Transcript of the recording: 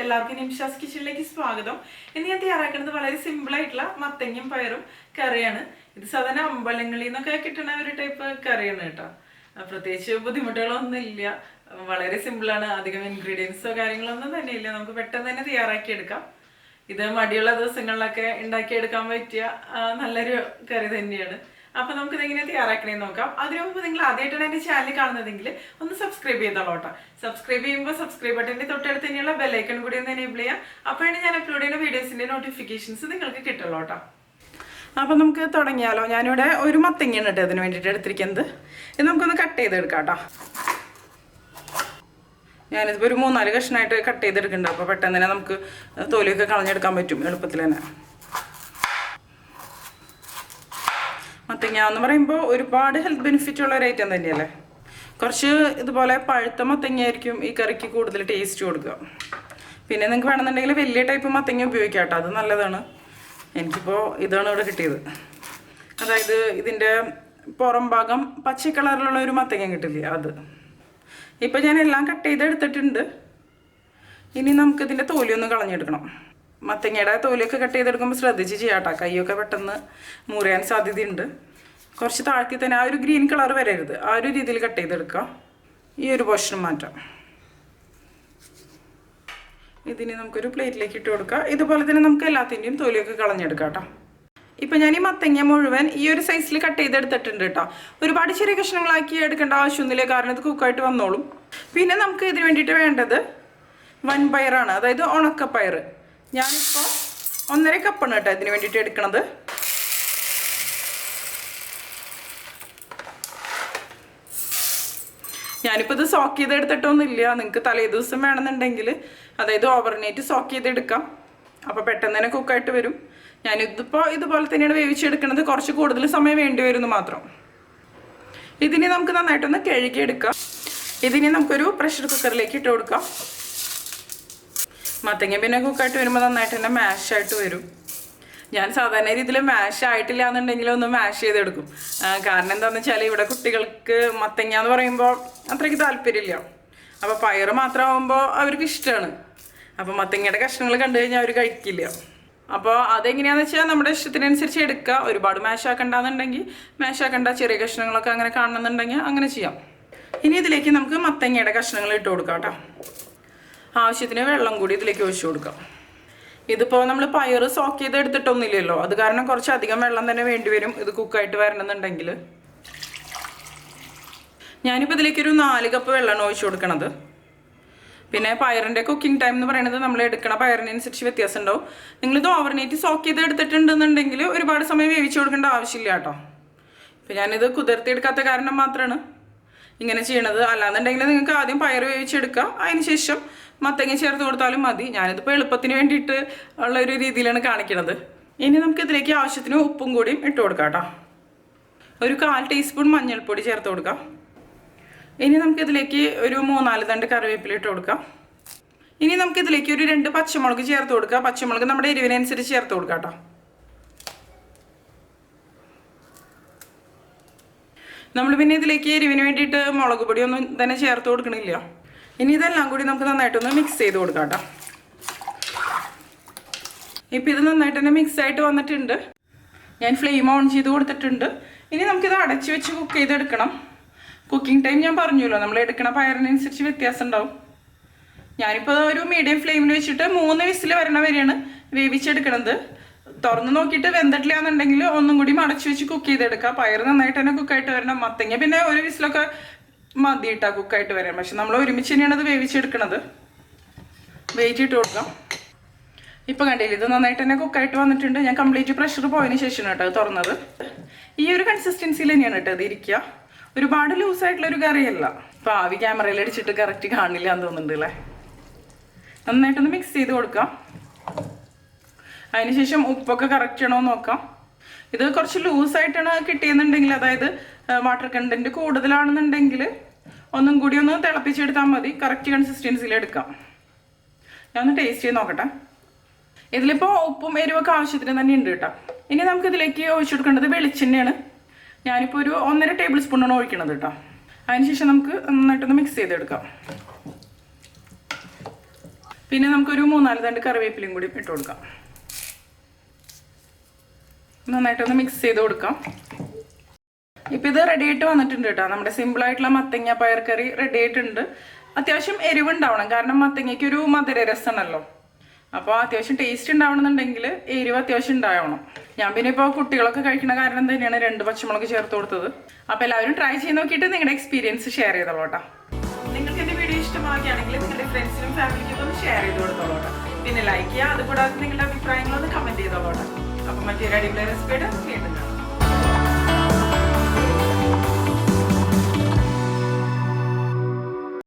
എല്ലാവർക്കും നിമിഷാസ് കിച്ചണിലേക്ക് സ്വാഗതം. ഇന്ന് ഞാൻ തയ്യാറാക്കുന്നത് വളരെ സിമ്പിൾ ആയിട്ടുള്ള മത്തങ്ങയും പയറും കറിയാണ്. ഇത് സാധാരണ അമ്പലങ്ങളിൽ നിന്നൊക്കെ കിട്ടുന്ന ഒരു ടൈപ്പ് കറിയാണ് കേട്ടോ. പ്രത്യേകിച്ച് ബുദ്ധിമുട്ടുകളൊന്നും ഇല്ല, വളരെ സിമ്പിളാണ്. അധികം ഇൻഗ്രീഡിയൻസോ കാര്യങ്ങളൊന്നും തന്നെ ഇല്ല, നമുക്ക് പെട്ടെന്ന് തന്നെ തയ്യാറാക്കിയെടുക്കാം. ഇത് മടിയുള്ള ദിവസങ്ങളിലൊക്കെ ഉണ്ടാക്കിയെടുക്കാൻ പറ്റിയ നല്ലൊരു കറി തന്നെയാണ്. അപ്പൊ നമുക്ക് ഇതെങ്ങനെ തയ്യാറാക്കണേന്ന് നോക്കാം. അതിനു മുമ്പ് നിങ്ങൾ ആദ്യമായിട്ടാണ് എന്റെ ചാനൽ കാണുന്നതെങ്കിൽ ഒന്ന് സബ്സ്ക്രൈബ് ചെയ്തോളൂട്ടോ. സബ്സ്ക്രൈബ് ചെയ്യുമ്പോൾ സബ്സ്ക്രൈബ് ബട്ടന്റെ തൊട്ടടുത്ത് തന്നെയുള്ള ബെല്ലൈക്കൺ കൂടി ഒന്ന് എനേബിൾ ചെയ്യാം. അപ്പോഴാണ് ഞാൻ അപ്ലോഡ് ചെയ്യുന്ന വീഡിയോസിന്റെ നോട്ടിഫിക്കേഷൻസ് നിങ്ങൾക്ക് കിട്ടുള്ളൂട്ടോ. അപ്പൊ നമുക്ക് തുടങ്ങിയാലോ. ഞാനിവിടെ ഒരു മത്തങ്ങയാണ് കേട്ടോ അതിന് വേണ്ടിയിട്ട് എടുത്തിരിക്കുന്നത്. ഇത് നമുക്കൊന്ന് കട്ട് ചെയ്തെടുക്കാം കേട്ടോ. ഞാനിതിപ്പോൾ ഒരു 3-4 കഷ്ണമായിട്ട് കട്ട് ചെയ്തെടുക്കുന്നുണ്ട്. അപ്പോൾ പെട്ടെന്ന് തന്നെ നമുക്ക് തൊലിയൊക്കെ കളഞ്ഞെടുക്കാൻ പറ്റും എളുപ്പത്തിൽ തന്നെ. മത്തങ്ങ എന്ന് പറയുമ്പോൾ ഒരുപാട് ഹെൽത്ത് ബെനിഫിറ്റ് ഉള്ള ഒരു ഐറ്റം തന്നെയല്ലേ. കുറച്ച് ഇതുപോലെ പഴുത്ത മത്തങ്ങ ആയിരിക്കും ഈ കറിക്ക് കൂടുതൽ ടേസ്റ്റ് കൊടുക്കുക. പിന്നെ നിങ്ങൾക്ക് വേണമെന്നുണ്ടെങ്കിൽ വലിയ ടൈപ്പ് മത്തങ്ങ ഉപയോഗിക്കാം കേട്ടോ, അത് നല്ലതാണ്. എനിക്കിപ്പോൾ ഇതാണ് ഇവിടെ കിട്ടിയത്. അതായത് ഇതിൻ്റെ പുറം ഭാഗം പച്ച കളറിലുള്ള ഒരു മത്തങ്ങ കിട്ടില്ലേ, അത്. ഇപ്പം ഞാൻ എല്ലാം കട്ട് ചെയ്തെടുത്തിട്ടുണ്ട്. ഇനി നമുക്കിതിൻ്റെ തോലിയൊന്ന് കളഞ്ഞെടുക്കണം. മത്തങ്ങയുടെ തോലിയൊക്കെ കട്ട് ചെയ്തെടുക്കുമ്പോൾ ശ്രദ്ധിച്ച് ചെയ്യാട്ടോ, കൈയൊക്കെ പെട്ടെന്ന് മുറിയാൻ സാധ്യതയുണ്ട്. കുറച്ച് താഴ്ത്തി തന്നെ ആ ഒരു ഗ്രീൻ കളർ വരരുത്, ആ ഒരു രീതിയിൽ കട്ട് ചെയ്തെടുക്കുക. ഈ ഒരു പോർഷൻ മാറ്റാം. ഇതിന് നമുക്കൊരു പ്ലേറ്റിലേക്ക് ഇട്ട് കൊടുക്കുക. ഇതുപോലെ തന്നെ നമുക്ക് എല്ലാത്തിൻ്റെയും തോലിയൊക്കെ കളഞ്ഞെടുക്കാം കേട്ടോ. ഇപ്പം ഞാൻ ഈ മത്തങ്ങ മുഴുവൻ ഈ ഒരു സൈസിൽ കട്ട് ചെയ്തെടുത്തിട്ടുണ്ട് കേട്ടോ. ഒരുപാട് ചെറിയ കഷ്ണങ്ങളാക്കി എടുക്കേണ്ട ആവശ്യമൊന്നുമില്ല, കാരണം ഇത് കുക്കായിട്ട് വന്നോളും. പിന്നെ നമുക്ക് ഇതിന് വേണ്ടിയിട്ട് വേണ്ടത് വൻപയറാണ്, അതായത് ഉണക്കപ്പയർ. ഞാനിപ്പോൾ 1.5 കപ്പാണ് കേട്ടോ ഇതിന് വേണ്ടിയിട്ട് എടുക്കണത്. ഞാനിപ്പോൾ ഇത് സോക്ക് ചെയ്തെടുത്തിട്ടൊന്നുമില്ല. നിങ്ങൾക്ക് തലേ ദിവസം വേണമെന്നുണ്ടെങ്കിൽ അതായത് ഓവർനൈറ്റ് സോക്ക് ചെയ്തെടുക്കാം. അപ്പോൾ പെട്ടെന്ന് തന്നെ കുക്കായിട്ട് വരും. ഞാനിതിപ്പോൾ ഇതുപോലെ തന്നെയാണ് വേവിച്ചെടുക്കുന്നത്. കുറച്ച് കൂടുതൽ സമയം വേണ്ടി വരുന്നു മാത്രം. ഇതിനെ നമുക്ക് നന്നായിട്ടൊന്ന് കഴുകിയെടുക്കാം. ഇതിനെ നമുക്കൊരു പ്രഷർ കുക്കറിലേക്ക് ഇട്ട് കൊടുക്കാം. മത്തങ്ങ പിന്നെ കുക്കായിട്ട് വരുമ്പോൾ നന്നായിട്ട് തന്നെ മാഷായിട്ട് വരും. ഞാൻ സാധാരണ രീതിയിൽ മാഷ് ആയിട്ടില്ല എന്നുണ്ടെങ്കിൽ ഒന്ന് മാഷ് ചെയ്തെടുക്കും. കാരണം എന്താണെന്ന് വെച്ചാൽ ഇവിടെ കുട്ടികൾക്ക് മത്തങ്ങ എന്ന് പറയുമ്പോൾ അത്രയ്ക്ക് താല്പര്യമില്ല. അപ്പോൾ പയർ മാത്രമാകുമ്പോൾ അവർക്ക് ഇഷ്ടമാണ്. അപ്പോൾ മത്തങ്ങയുടെ കഷ്ണങ്ങൾ കണ്ടു കഴിഞ്ഞാൽ അവർ കഴിക്കില്ല. അപ്പോൾ അതെങ്ങനെയാണെന്ന് വെച്ചാൽ നമ്മുടെ ഇഷ്ടത്തിനനുസരിച്ച് എടുക്കുക. ഒരുപാട് മാഷാക്കണ്ടെന്നുണ്ടെങ്കിൽ മാഷാക്കണ്ട, ചെറിയ കഷ്ണങ്ങളൊക്കെ അങ്ങനെ കാണണമെന്നുണ്ടെങ്കിൽ അങ്ങനെ ചെയ്യാം. ഇനി ഇതിലേക്ക് നമുക്ക് മത്തങ്ങയുടെ കഷ്ണങ്ങൾ ഇട്ട് കൊടുക്കാം കേട്ടോ. ആവശ്യത്തിന് വെള്ളം കൂടി ഇതിലേക്ക് ഒഴിച്ചു കൊടുക്കാം. ഇതിപ്പോൾ നമ്മൾ പയർ സോക്ക് ചെയ്ത് എടുത്തിട്ടൊന്നുമില്ലല്ലോ, അത് കാരണം കുറച്ചധികം വെള്ളം തന്നെ വേണ്ടി വരും ഇത് കുക്കായിട്ട് വരണമെന്നുണ്ടെങ്കിൽ. ഞാനിപ്പോൾ ഇതിലേക്കൊരു 4 കപ്പ് വെള്ളമാണ് ഒഴിച്ചു കൊടുക്കണത്. പിന്നെ പയറിൻ്റെ കുക്കിംഗ് ടൈം എന്ന് പറയുന്നത് നമ്മൾ എടുക്കണ പയറിനനുസരിച്ച് വ്യത്യാസം ഉണ്ടാവും. നിങ്ങളിത് ഓവർനൈറ്റ് സോക്ക് ചെയ്ത് എടുത്തിട്ടുണ്ടെന്നുണ്ടെങ്കിൽ ഒരുപാട് സമയം വേവിച്ച് കൊടുക്കേണ്ട ആവശ്യമില്ല കേട്ടോ. ഇപ്പം ഞാനിത് കുതിർത്തിയെടുക്കാത്ത കാരണം മാത്രമാണ് ഇങ്ങനെ ചെയ്യണത്. അല്ലാന്നുണ്ടെങ്കിൽ നിങ്ങൾക്ക് ആദ്യം പയർ വേവിച്ചെടുക്കുക, അതിന് ശേഷം മത്തങ്ങ ചേർത്ത് കൊടുത്താലും മതി. ഞാനിതിപ്പോൾ എളുപ്പത്തിന് വേണ്ടിയിട്ട് ഉള്ള ഒരു രീതിയിലാണ് കാണിക്കുന്നത്. ഇനി നമുക്ക് ഇതിലേക്ക് ആവശ്യത്തിന് ഉപ്പും കൂടിയും ഇട്ട് കൊടുക്കാം കേട്ടോ. ഒരു 1/4 ടീസ്പൂൺ മഞ്ഞൾപ്പൊടി ചേർത്ത് കൊടുക്കാം. ഇനി നമുക്കിതിലേക്ക് ഒരു 3-4 തണ്ട് കറിവേപ്പില ഇട്ട് കൊടുക്കാം. ഇനി നമുക്കിതിലേക്ക് ഒരു 2 പച്ചമുളക് ചേർത്ത് കൊടുക്കാം. പച്ചമുളക് നമ്മുടെ എരിവിനനുസരിച്ച് ചേർത്ത് കൊടുക്കാം കേട്ടോ. നമ്മൾ പിന്നെ ഇതിലേക്ക് എരിവിന് വേണ്ടിയിട്ട് മുളക് പൊടിയൊന്നും തന്നെ ചേർത്ത് കൊടുക്കണില്ല. ഇനി ഇതെല്ലാം കൂടി നമുക്ക് നന്നായിട്ടൊന്ന് മിക്സ് ചെയ്ത് കൊടുക്കാം കേട്ടോ. ഇപ്പം ഇത് നന്നായിട്ട് തന്നെ മിക്സ് ആയിട്ട് വന്നിട്ടുണ്ട്. ഞാൻ ഫ്ലെയിം ഓൺ ചെയ്ത് കൊടുത്തിട്ടുണ്ട്. ഇനി നമുക്കിത് അടച്ച് വെച്ച് കുക്ക് ചെയ്തെടുക്കണം. കുക്കിംഗ് ടൈം ഞാൻ പറഞ്ഞല്ലോ, നമ്മൾ എടുക്കണ പയറിനനുസരിച്ച് വ്യത്യാസം ഉണ്ടാവും. ഞാനിപ്പോൾ ഒരു മീഡിയം ഫ്ലെയിമിൽ വെച്ചിട്ട് 3 വിസിൽ വരണ വരെയാണ് വേവിച്ചെടുക്കണത്. തുറന്ന് നോക്കിയിട്ട് വെന്തിട്ടില്ല എന്നുണ്ടെങ്കിൽ ഒന്നും കൂടി അടച്ച് വെച്ച് കുക്ക് ചെയ്തെടുക്കുക. പയർ നന്നായിട്ട് തന്നെ കുക്കായിട്ട് വരണം. മത്തങ്ങ പിന്നെ ഒരു വിസിലൊക്കെ മതി ഇട്ടാ കുക്കായിട്ട് വരാം. പക്ഷെ നമ്മൾ ഒരുമിച്ച് തന്നെയാണ് അത് വേവിച്ചെടുക്കണത്. വെയിറ്റ് ഇട്ട് കൊടുക്കാം. ഇപ്പം കണ്ടില്ല, ഇത് നന്നായിട്ട് തന്നെ കുക്കായിട്ട് വന്നിട്ടുണ്ട്. ഞാൻ കംപ്ലീറ്റ് പ്രഷർ പോയതിന് ശേഷമാണ് കേട്ടോ അത് തുറന്നത്. ഈ ഒരു കൺസിസ്റ്റൻസിയിൽ തന്നെയാണ് കേട്ടോ ഇത് ഇരിക്കുക. ഒരുപാട് ലൂസായിട്ടുള്ളൊരു കറിയല്ല. ഇപ്പോൾ ആവി ക്യാമറയിൽ അടിച്ചിട്ട് കറക്റ്റ് കാണില്ല എന്ന് തോന്നുന്നുണ്ട് അല്ലേ. നന്നായിട്ടൊന്ന് മിക്സ് ചെയ്ത് കൊടുക്കാം. അതിനുശേഷം ഉപ്പൊക്കെ കറക്റ്റ് ആണോ നോക്കാം. ഇത് കുറച്ച് ലൂസായിട്ടാണ് കിട്ടിയെന്നുണ്ടെങ്കിൽ, അതായത് വാട്ടർ കണ്ടൻറ്റ് കൂടുതലാണെന്നുണ്ടെങ്കിൽ ഒന്നും കൂടി ഒന്ന് തിളപ്പിച്ചെടുത്താൽ മതി. കറക്റ്റ് കൺസിസ്റ്റൻസിയിൽ എടുക്കാം. ഞാൻ ഒന്ന് ടേസ്റ്റ് ചെയ്ത് നോക്കട്ടെ. ഇതിലിപ്പോൾ ഉപ്പും എരിവൊക്കെ ആവശ്യത്തിന് തന്നെ ഉണ്ട് കേട്ടോ. ഇനി നമുക്കിതിലേക്ക് ഒഴിച്ചു കൊടുക്കേണ്ടത് വെളിച്ചെണ്ണയാണ്. ഞാനിപ്പോൾ ഒരു 1.5 ടേബിൾ സ്പൂണാണ് ഒഴിക്കണത് കേട്ടോ. അതിനുശേഷം നമുക്ക് നന്നായിട്ടൊന്ന് മിക്സ് ചെയ്തെടുക്കാം. പിന്നെ നമുക്കൊരു 3-4 തണ്ട് കറിവേപ്പിലയും കൂടി ഇട്ട് കൊടുക്കാം. നന്നായിട്ടൊന്ന് മിക്സ് ചെയ്ത് കൊടുക്കാം. ഇപ്പം ഇത് റെഡി ആയിട്ട് വന്നിട്ടുണ്ട് കേട്ടോ. നമ്മുടെ സിമ്പിളായിട്ടുള്ള മത്തങ്ങ പയർ കറി റെഡി ആയിട്ടുണ്ട്. അത്യാവശ്യം എരിവുണ്ടാവണം, കാരണം മത്തങ്ങയ്ക്ക് ഒരു മധുര രസമാണല്ലോ. അപ്പോൾ അത്യാവശ്യം ടേസ്റ്റ് ഉണ്ടാവണമെന്നുണ്ടെങ്കിൽ എരിവ് അത്യാവശ്യം ഉണ്ടാവണം. ഞാൻ പിന്നെ ഇപ്പോൾ കുട്ടികളൊക്കെ കഴിക്കുന്ന കാരണം തന്നെയാണ് 2 പച്ചമുളക് ചേർത്ത് കൊടുത്തത്. അപ്പോൾ എല്ലാവരും ട്രൈ ചെയ്ത് നോക്കിയിട്ട് നിങ്ങളുടെ എക്സ്പീരിയൻസ് ഷെയർ ചെയ്തോളൂ കേട്ടോ. നിങ്ങൾക്ക് എൻ്റെ വീഡിയോ ഇഷ്ടമാവുകയാണെങ്കിൽ നിങ്ങളുടെ ഫ്രണ്ട്സിനും ഫാമിലിക്കും ഒന്ന് ഷെയർ ചെയ്ത് കൊടുത്തോളൂ കേട്ടോ. പിന്നെ ലൈക്ക് ചെയ്യുക, അതുകൂടാതെ നിങ്ങളുടെ അഭിപ്രായങ്ങളൊന്ന് കമൻറ്റ് ചെയ്തോളൂ കേട്ടോ. അപ്പം മറ്റൊരു അടിപൊളി റെസിപ്പിയുടെ വീണ്ടും